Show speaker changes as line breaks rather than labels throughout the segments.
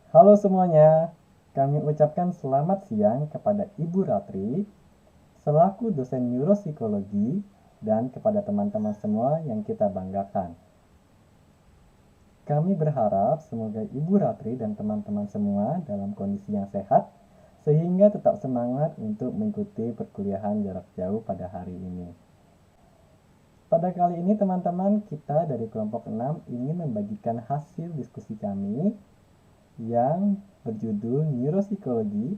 Halo semuanya, kami ucapkan selamat siang kepada Ibu Ratri selaku dosen neuropsikologi dan kepada teman-teman semua yang kita banggakan. Kami berharap semoga Ibu Ratri dan teman-teman semua dalam kondisi yang sehat sehingga tetap semangat untuk mengikuti perkuliahan jarak jauh pada hari ini. Pada kali ini teman-teman kita dari kelompok 6 ingin membagikan hasil diskusi kami yang berjudul Neuropsikologi,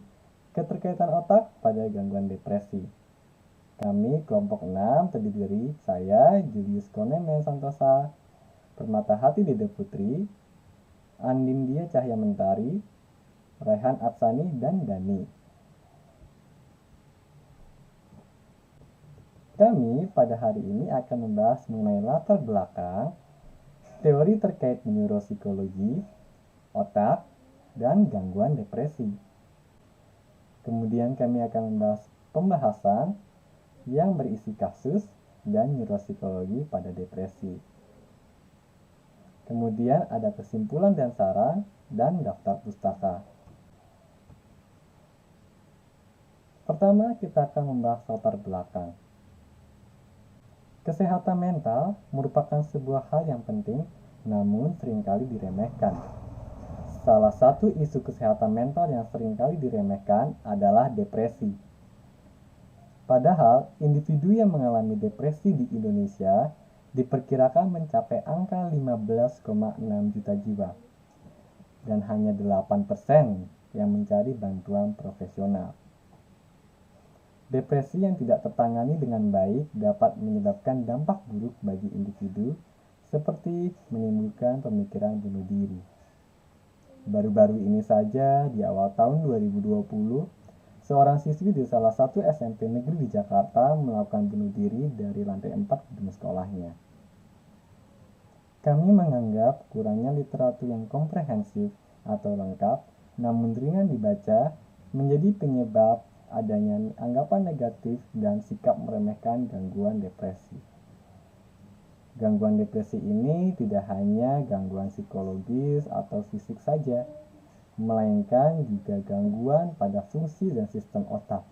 Keterkaitan Otak pada Gangguan Depresi. Kami kelompok 6 terdiri dari saya, Julius Koneme Santosa, Permata Hati Dede Putri, Andindia Cahya Mentari, Rehan Atsani, dan Dani. Kami pada hari ini akan membahas mengenai latar belakang, teori terkait neuropsikologi, otak, dan gangguan depresi. Kemudian kami akan membahas pembahasan yang berisi kasus dan neuropsikologi pada depresi. Kemudian ada kesimpulan dan saran dan daftar pustaka. Pertama, kita akan membahas latar belakang. Kesehatan mental merupakan sebuah hal yang penting, namun seringkali diremehkan. Salah satu isu kesehatan mental yang seringkali diremehkan adalah depresi. Padahal, individu yang mengalami depresi di Indonesia diperkirakan mencapai angka 15,6 juta jiwa. Dan hanya 8% yang mencari bantuan profesional. Depresi yang tidak tertangani dengan baik dapat menyebabkan dampak buruk bagi individu, seperti menimbulkan pemikiran bunuh diri. Baru-baru ini saja, di awal tahun 2020, seorang siswi di salah satu SMP negeri di Jakarta melakukan bunuh diri dari lantai 4 gedung sekolahnya. Kami menganggap kurangnya literatur yang komprehensif atau lengkap, namun ringan dibaca, menjadi penyebab adanya anggapan negatif dan sikap meremehkan gangguan depresi. Gangguan depresi ini tidak hanya gangguan psikologis atau fisik saja, melainkan juga gangguan pada fungsi dan sistem otak.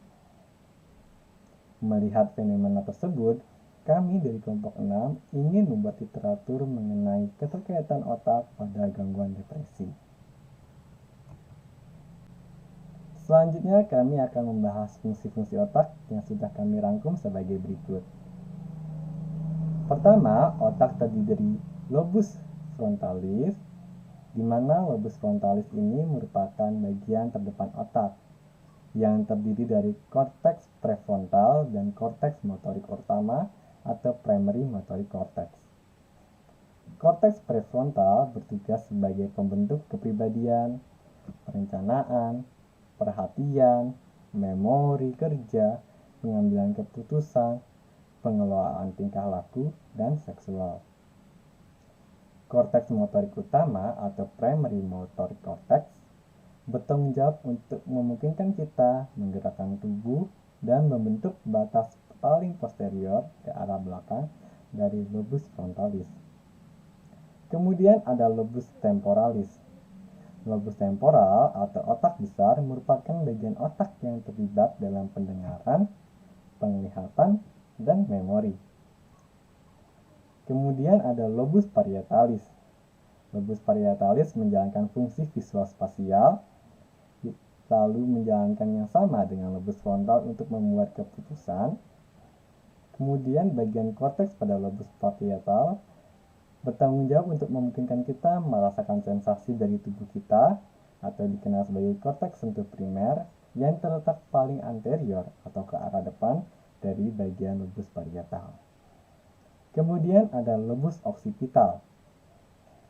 Melihat fenomena tersebut, kami dari kelompok 6 ingin membuat literatur mengenai keterkaitan otak pada gangguan depresi. Selanjutnya kami akan membahas fungsi-fungsi otak yang sudah kami rangkum sebagai berikut. Pertama, otak terdiri dari lobus frontalis, di mana lobus frontalis ini merupakan bagian terdepan otak yang terdiri dari korteks prefrontal dan korteks motorik utama atau primary motoric cortex. Korteks prefrontal bertugas sebagai pembentuk kepribadian, perencanaan, perhatian, memori kerja, pengambilan keputusan, pengelolaan tingkah laku, dan seksual. Korteks motorik utama atau primary motoric cortex bertanggung jawab untuk memungkinkan kita menggerakkan tubuh dan membentuk batas paling posterior ke arah belakang dari lobus frontalis. Kemudian ada lobus temporalis. Lobus temporal atau otak besar merupakan bagian otak yang terlibat dalam pendengaran, penglihatan, dan memori. Kemudian ada lobus parietalis. Lobus parietalis menjalankan fungsi visual spasial, lalu menjalankan yang sama dengan lobus frontal untuk membuat keputusan. Kemudian bagian korteks pada lobus parietal bertanggung jawab untuk memungkinkan kita merasakan sensasi dari tubuh kita atau dikenal sebagai korteks sentuh primer yang terletak paling anterior atau ke arah depan dari bagian lobus parietal. Kemudian ada lobus occipital.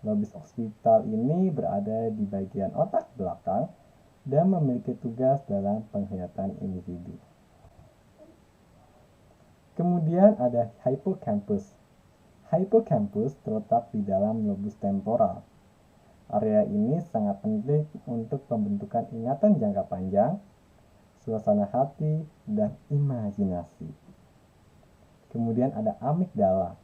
Lobus occipital ini berada di bagian otak belakang dan memiliki tugas dalam penglihatan individu. Kemudian ada hippocampus. Hippocampus terletak di dalam lobus temporal. Area ini sangat penting untuk pembentukan ingatan jangka panjang, suasana hati, dan imajinasi. Kemudian ada amigdala.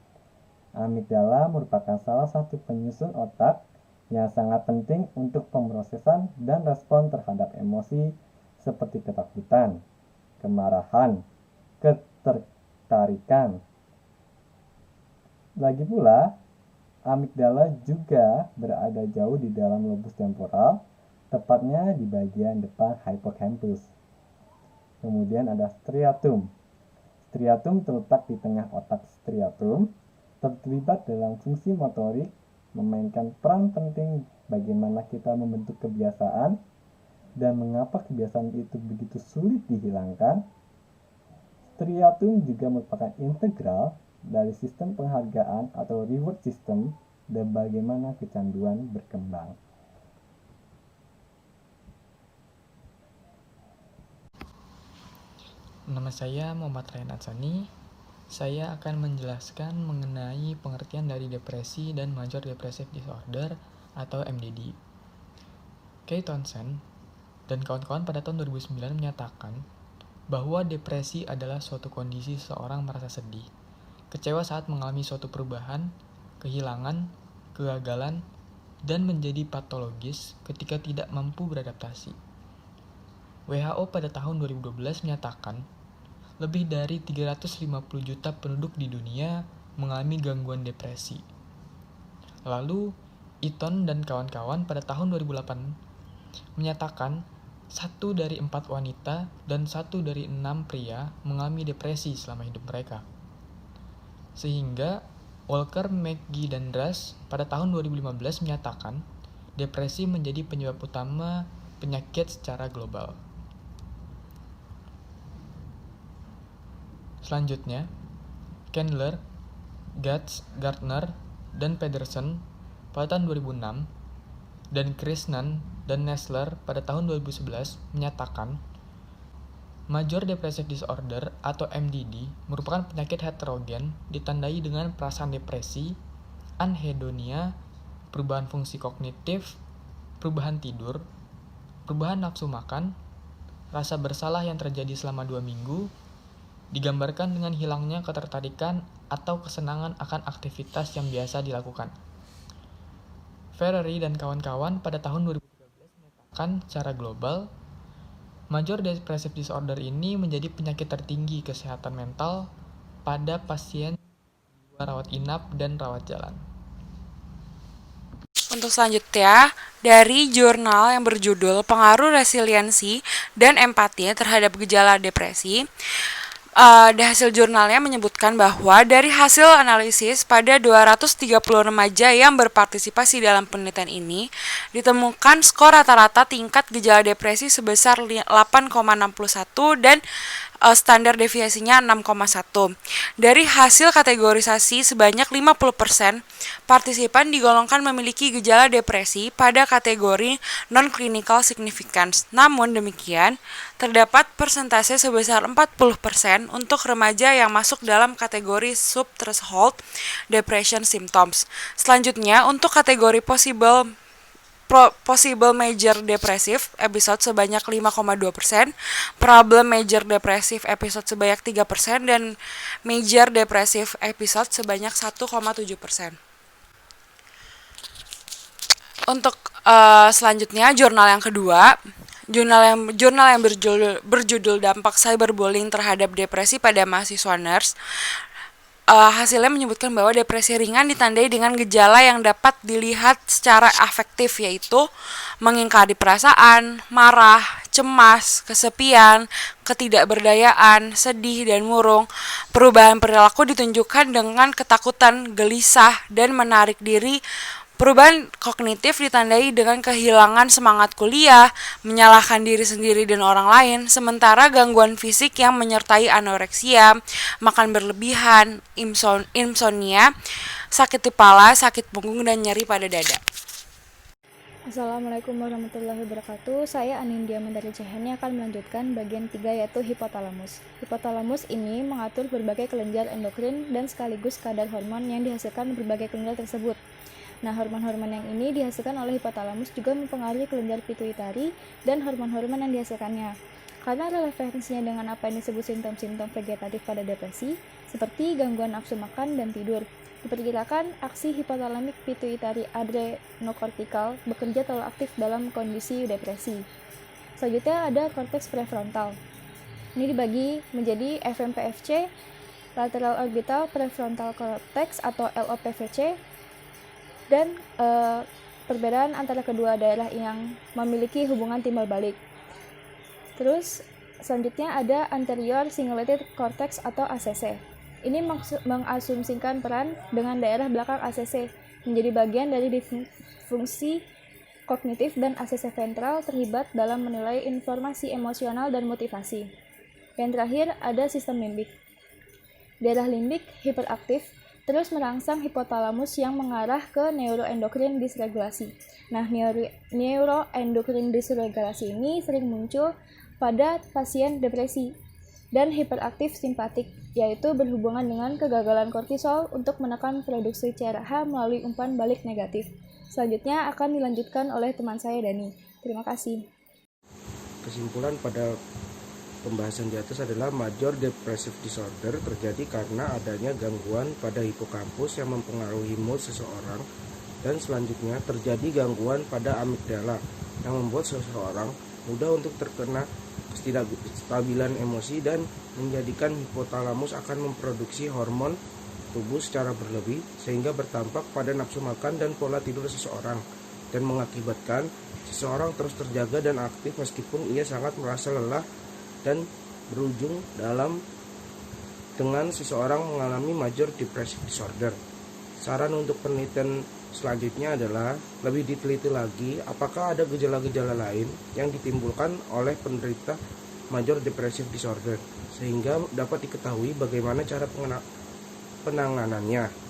Amigdala merupakan salah satu penyusun otak yang sangat penting untuk pemrosesan dan respon terhadap emosi seperti ketakutan, kemarahan, ketertarikan. Lagi pula, amigdala juga berada jauh di dalam lobus temporal, tepatnya di bagian depan hippocampus. Kemudian ada striatum. Striatum terletak di tengah otak. Striatum terlibat dalam fungsi motorik, memainkan peran penting bagaimana kita membentuk kebiasaan dan mengapa kebiasaan itu begitu sulit dihilangkan. Striatum juga merupakan integral dari sistem penghargaan atau reward system dan bagaimana kecanduan berkembang.
Nama saya Muhammad Ryan Atsani. Saya akan menjelaskan mengenai pengertian dari depresi dan Major Depressive Disorder atau MDD. Kay Townsend dan kawan-kawan pada tahun 2009 menyatakan bahwa depresi adalah suatu kondisi seseorang merasa sedih, kecewa saat mengalami suatu perubahan, kehilangan, kegagalan, dan menjadi patologis ketika tidak mampu beradaptasi. WHO pada tahun 2012 menyatakan lebih dari 350 juta penduduk di dunia mengalami gangguan depresi. Lalu, Eaton dan kawan-kawan pada tahun 2008 menyatakan 1 dari 4 wanita dan 1 dari 6 pria mengalami depresi selama hidup mereka. Sehingga Walker, McGee, dan Druss pada tahun 2015 menyatakan depresi menjadi penyebab utama penyakit secara global. Selanjutnya, Candler, Gatz, Gardner, dan Pedersen pada tahun 2006 dan Krishnan dan Nestler pada tahun 2011 menyatakan Major Depressive Disorder atau MDD merupakan penyakit heterogen ditandai dengan perasaan depresi, anhedonia, perubahan fungsi kognitif, perubahan tidur, perubahan nafsu makan, rasa bersalah yang terjadi selama 2 minggu, digambarkan dengan hilangnya ketertarikan atau kesenangan akan aktivitas yang biasa dilakukan. Ferrari dan kawan-kawan pada tahun 2013 menyatakan secara global, Major Depressive Disorder ini menjadi penyakit tertinggi kesehatan mental pada pasien jiwa rawat inap dan rawat jalan.
Untuk selanjutnya, dari jurnal yang berjudul Pengaruh Resiliensi dan Empati terhadap Gejala Depresi, di hasil jurnalnya menyebutkan bahwa dari hasil analisis pada 230 remaja yang berpartisipasi dalam penelitian ini, ditemukan skor rata-rata tingkat gejala depresi sebesar 8,61 dan standar deviasinya 6,1. Dari hasil kategorisasi sebanyak 50%, partisipan digolongkan memiliki gejala depresi pada kategori non-clinical significance. Namun demikian, terdapat persentase sebesar 40% untuk remaja yang masuk dalam kategori sub-threshold depression symptoms. Selanjutnya, untuk kategori possible major depressive episode sebanyak 5,2%, problem major depressive episode sebanyak 3%, dan major depressive episode sebanyak 1,7%. Untuk selanjutnya, jurnal yang kedua, jurnal yang berjudul Dampak Cyberbullying terhadap Depresi pada Mahasiswa Nurse. Hasilnya menyebutkan bahwa depresi ringan ditandai dengan gejala yang dapat dilihat secara afektif, yaitu mengingkari perasaan, marah, cemas, kesepian, ketidakberdayaan, sedih, dan murung. Perubahan perilaku ditunjukkan dengan ketakutan, gelisah, dan menarik diri. Perubahan kognitif ditandai dengan kehilangan semangat kuliah, menyalahkan diri sendiri dan orang lain, sementara gangguan fisik yang menyertai anoreksia, makan berlebihan, insomnia, sakit kepala, sakit punggung, dan nyeri pada dada.
Assalamualaikum warahmatullahi wabarakatuh. Saya Anindya Mandari Cahani akan melanjutkan bagian 3 yaitu hipotalamus. Hipotalamus ini mengatur berbagai kelenjar endokrin dan sekaligus kadar hormon yang dihasilkan berbagai kelenjar tersebut. Nah, hormon-hormon yang ini dihasilkan oleh hipotalamus juga mempengaruhi kelenjar pituitari dan hormon-hormon yang dihasilkannya. Karena relevansinya dengan apa yang disebut simptom-simptom vegetatif pada depresi, seperti gangguan nafsu makan dan tidur. Diperkirakan aksi hipotalamik pituitari adrenokortikal bekerja terlalu aktif dalam kondisi depresi. Selanjutnya ada korteks prefrontal. Ini dibagi menjadi FMPFC, lateral orbital prefrontal cortex atau LOPVC, dan perbedaan antara kedua daerah yang memiliki hubungan timbal balik. Terus selanjutnya ada anterior cingulated cortex atau ACC. Ini mengasumsikan peran dengan daerah belakang ACC menjadi bagian dari fungsi kognitif, dan ACC ventral terlibat dalam menilai informasi emosional dan motivasi. Yang terakhir ada sistem limbik. Daerah limbik hiperaktif terus merangsang hipotalamus yang mengarah ke neuroendokrin dysregulasi. Nah, neuroendokrin dysregulasi ini sering muncul pada pasien depresi dan hiperaktif simpatik, yaitu berhubungan dengan kegagalan kortisol untuk menekan produksi CRH melalui umpan balik negatif. Selanjutnya akan dilanjutkan oleh teman saya Dani. Terima kasih.
Kesimpulan pada pembahasan di atas adalah major depressive disorder terjadi karena adanya gangguan pada hipokampus yang mempengaruhi mood seseorang, dan selanjutnya terjadi gangguan pada amigdala yang membuat seseorang mudah untuk terkena ketidakstabilan emosi dan menjadikan hipotalamus akan memproduksi hormon tubuh secara berlebih sehingga berdampak pada nafsu makan dan pola tidur seseorang, dan mengakibatkan seseorang terus terjaga dan aktif meskipun ia sangat merasa lelah, dan berujung dengan seseorang mengalami major depressive disorder. Saran untuk penelitian selanjutnya adalah lebih diteliti lagi apakah ada gejala-gejala lain yang ditimbulkan oleh penderita major depressive disorder sehingga dapat diketahui bagaimana cara penanganannya.